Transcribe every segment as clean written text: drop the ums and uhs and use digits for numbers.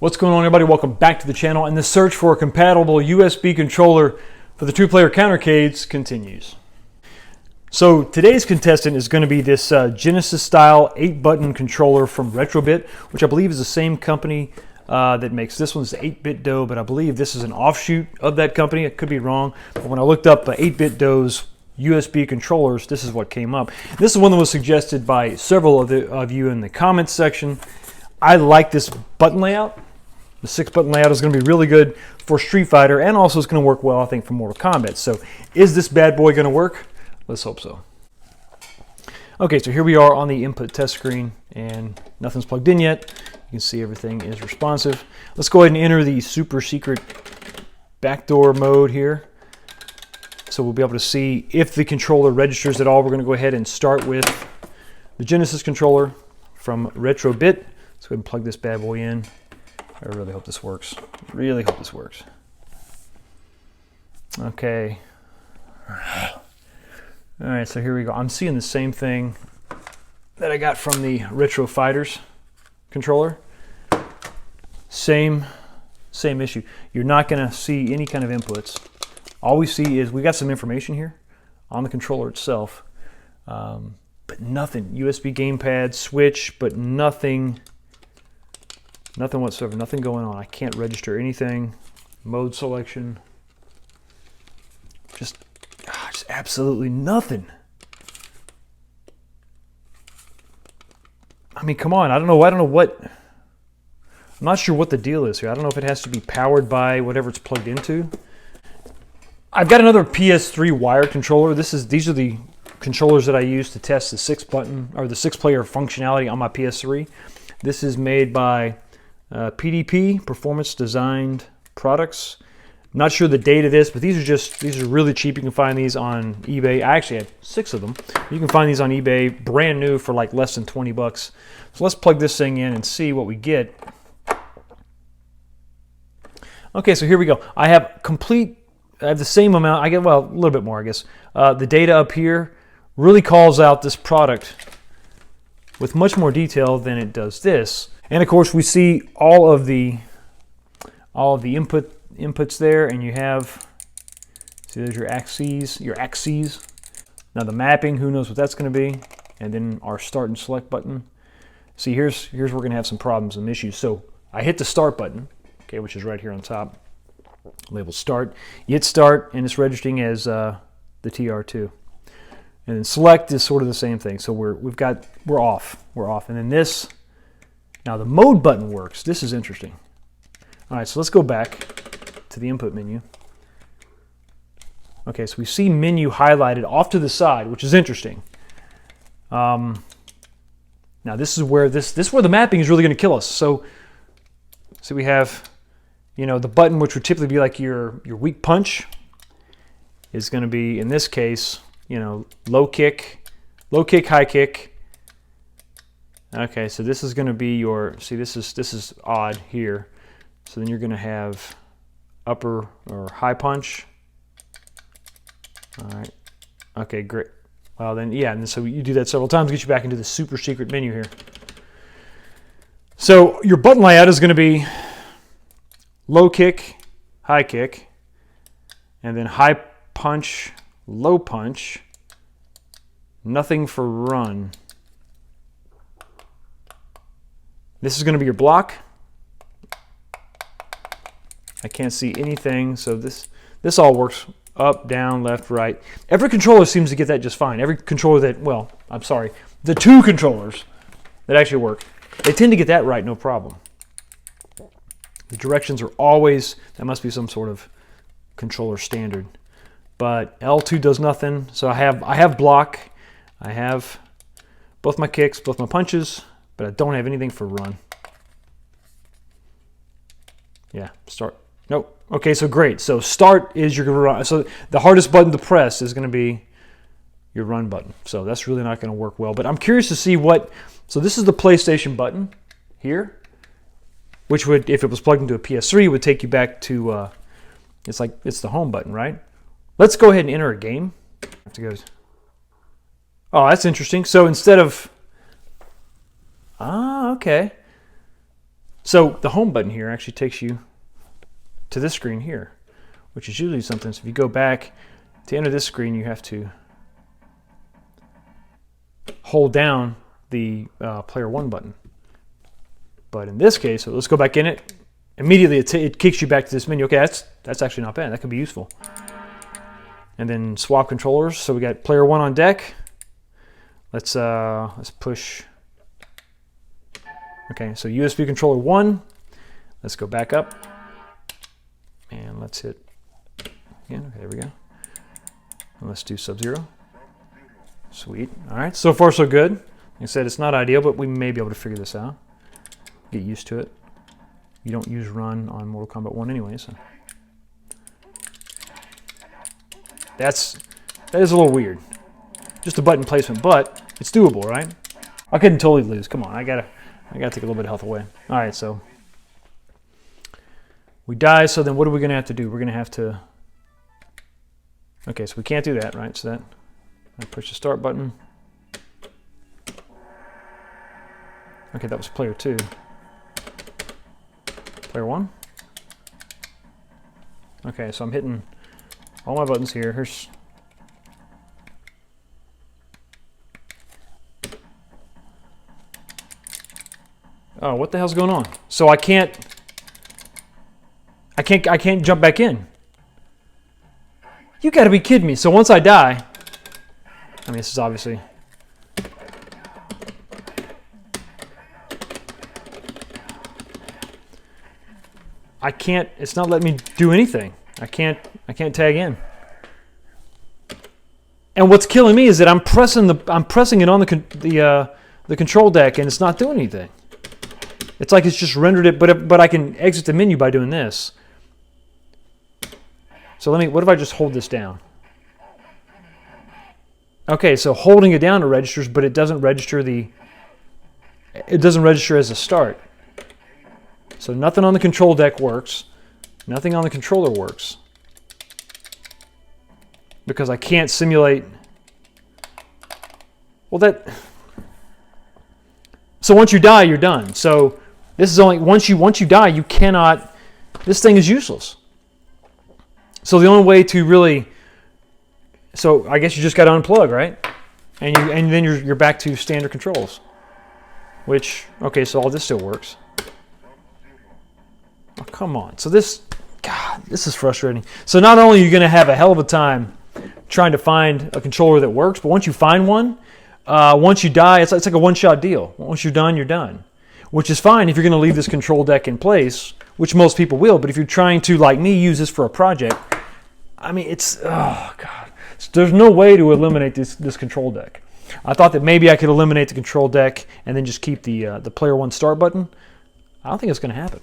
What's going on, everybody? Welcome back to the channel, and the search for a compatible USB controller for the two-player Countercades continues. So today's contestant is going to be this Genesis-style 8-button controller from Retrobit, which I believe is the same company that makes this one. It's 8-Bit Dough, but I believe this is an offshoot of that company. I could be wrong, but when I looked up 8-Bit Dough's USB controllers, this is what came up. This is one that was suggested by several of you in the comments section. I like this button layout. The 6-button layout is going to be really good for Street Fighter, and also it's going to work well, I think, for Mortal Kombat. So is this bad boy going to work? Let's hope so. Okay, so here we are on the input test screen, and nothing's plugged in yet. You can see everything is responsive. Let's go ahead and enter the super secret backdoor mode here. So we'll be able to see if the controller registers at all. We're going to go ahead and start with the Genesis controller from Retrobit. Let's go ahead and plug this bad boy in. I really hope this works. Really hope this works. Okay. All right, so here we go. I'm seeing the same thing that I got from the Retro Fighters controller. Same issue. You're not going to see any kind of inputs. All we see is we got some information here on the controller itself, but nothing. USB gamepad, switch, but nothing. Nothing whatsoever, nothing going on. I can't register anything. Mode selection. Just absolutely nothing. I mean, come on. I don't know what. I'm not sure what the deal is here. I don't know if it has to be powered by whatever it's plugged into. I've got another PS3 wired controller. These are the controllers that I use to test the 6-button or the 6-player functionality on my PS3. This is made by PDP, Performance Designed Products. I'm not sure the date of this, but these are really cheap. You can find these on eBay. I actually had 6 of them. You can find these on eBay brand new for like less than 20 bucks. So let's plug this thing in and see what we get. Okay, so here we go. I have the same amount. I get, well, a little bit more, I guess. The data up here really calls out this product with much more detail than it does this. And of course, we see all of the inputs there, and you have, see, there's your axes. Now the mapping, who knows what that's going to be, and then our start and select button. See, here's where we're going to have some problems, some issues. So I hit the start button, okay, which is right here on top, labeled start. You hit start, and it's registering as the TR2. And then select is sort of the same thing. So we're off, and then this. Now the mode button works. This is interesting. All right, so let's go back to the input menu. Okay, so we see menu highlighted off to the side, which is interesting. Now this is where the mapping is really going to kill us. So we have, the button which would typically be like your weak punch is going to be, in this case, low kick, high kick. Okay, so this is going to be your, see, this is odd here. So then you're going to have upper or high punch. All right. Okay, great. Well then, yeah, and so you do that several times to get you back into the super secret menu here. So your button layout is going to be low kick, high kick, and then high punch, low punch, nothing for run. This is going to be your block. I can't see anything, so this all works up, down, left, right. Every controller seems to get that just fine. Every controller the 2 controllers that actually work, they tend to get that right, no problem. The directions are always, that must be some sort of controller standard. But L2 does nothing, so I have block, I have both my kicks, both my punches, but I don't have anything for run. Yeah, start. Nope. Okay, so great. So start is your run. So the hardest button to press is going to be your run button. So that's really not going to work well. But I'm curious to see so this is the PlayStation button here, which would, if it was plugged into a PS3, would take you back to, it's the home button, right? Let's go ahead and enter a game. I have to go. Oh, that's interesting. So instead of, okay. So the home button here actually takes you to this screen here, which is usually something. So if you go back to enter this screen, you have to hold down the player 1 button. But in this case, so let's go back in it. Immediately it kicks you back to this menu. Okay, that's actually not bad. That could be useful. And then swap controllers. So we got player 1 on deck. Let's push. Okay, so USB controller 1. Let's go back up. And let's hit again. Okay, there we go. And let's do Sub-Zero. Sweet. All right, so far so good. Like I said, it's not ideal, but we may be able to figure this out. Get used to it. You don't use run on Mortal Kombat 1 anyway, so. That is a little weird. Just a button placement, but it's doable, right? I couldn't totally lose. Come on, I gotta take a little bit of health away. All right, so we die. So then, what are we gonna have to do? We're gonna have to. Okay, so we can't do that, right? So that I push the start button. Okay, that was player 2. Player 1. Okay, so I'm hitting all my buttons here. Here's oh, what the hell's going on? So I can't jump back in. You got to be kidding me. So once I die, I mean, this is obviously I can't. It's not letting me do anything. I can't tag in. And what's killing me is that I'm pressing it on the control deck, and it's not doing anything. It's like it's just rendered it, but I can exit the menu by doing this. So what if I just hold this down? Okay, so holding it down it registers, but it doesn't register as a start. So nothing on the control deck works. Nothing on the controller works. Because I can't simulate. Well, so once you die, you're done. So this is only once you die, you cannot. This thing is useless. So the only way to really. So I guess you just got to unplug, right? And then you're back to standard controls. Which, okay, so all this still works. Oh, come on. So this is frustrating. So not only are you going to have a hell of a time trying to find a controller that works, but once you find one, once you die, it's like a one-shot deal. Once you're done, you're done. Which is fine if you're going to leave this control deck in place, which most people will. But if you're trying to, like me, use this for a project, I mean, oh, God. There's no way to eliminate this control deck. I thought that maybe I could eliminate the control deck and then just keep the player 1 start button. I don't think it's going to happen.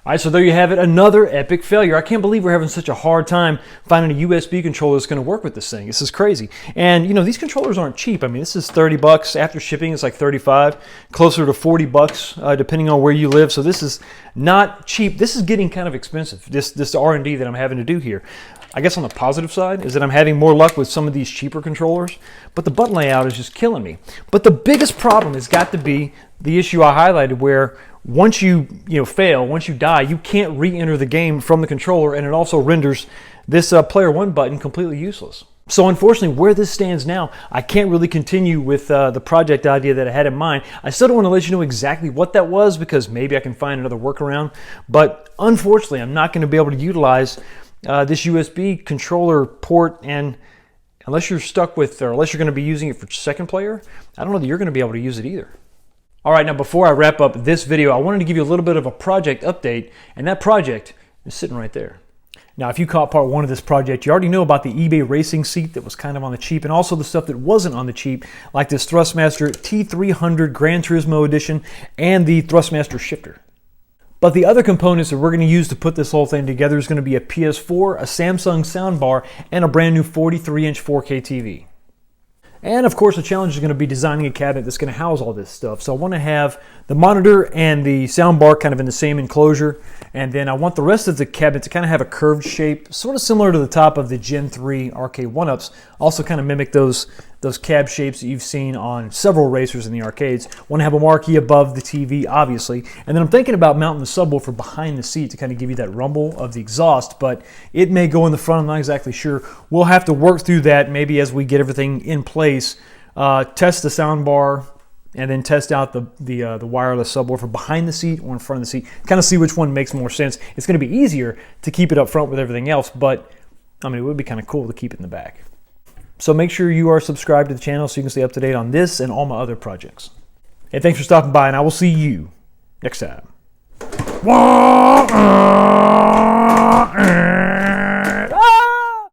All right, so there you have it, another epic failure. I can't believe we're having such a hard time finding a USB controller that's going to work with this thing. This is crazy. And, you know, these controllers aren't cheap. I mean, this is $30. After shipping, it's like $35, closer to $40, depending on where you live. So this is not cheap. This is getting kind of expensive, this R&D that I'm having to do here. I guess on the positive side is that I'm having more luck with some of these cheaper controllers, but the button layout is just killing me. But the biggest problem has got to be the issue I highlighted where once you fail, once you die, you can't re-enter the game from the controller, and it also renders this player 1 button completely useless. So unfortunately, where this stands now, I can't really continue with the project idea that I had in mind. I still don't want to let you know exactly what that was because maybe I can find another workaround, but unfortunately, I'm not going to be able to utilize this USB controller port, and unless you're stuck with, or unless you're going to be using it for second player, I don't know that you're going to be able to use it either. All right, now before I wrap up this video, I wanted to give you a little bit of a project update, and that project is sitting right there. Now, if you caught part 1 of this project, you already know about the eBay racing seat that was kind of on the cheap, and also the stuff that wasn't on the cheap, like this Thrustmaster T300 Gran Turismo Edition and the Thrustmaster shifter. But the other components that we're going to use to put this whole thing together is going to be a PS4, a Samsung soundbar, and a brand new 43-inch 4K TV. And of course, the challenge is going to be designing a cabinet that's going to house all this stuff. So I want to have the monitor and the soundbar kind of in the same enclosure. And then I want the rest of the cabinet to kind of have a curved shape, sort of similar to the top of the Gen 3 Arcade1ups. Also kind of mimic those those cab shapes that you've seen on several racers in the arcades. Want to have a marquee above the TV, obviously. And then I'm thinking about mounting the subwoofer behind the seat to kind of give you that rumble of the exhaust, but it may go in the front. I'm not exactly sure. We'll have to work through that maybe as we get everything in place. Test the sound bar, and then test out the wireless subwoofer behind the seat or in front of the seat. Kind of see which one makes more sense. It's going to be easier to keep it up front with everything else, but I mean, it would be kind of cool to keep it in the back. So make sure you are subscribed to the channel so you can stay up to date on this and all my other projects. Hey, thanks for stopping by, and I will see you next time.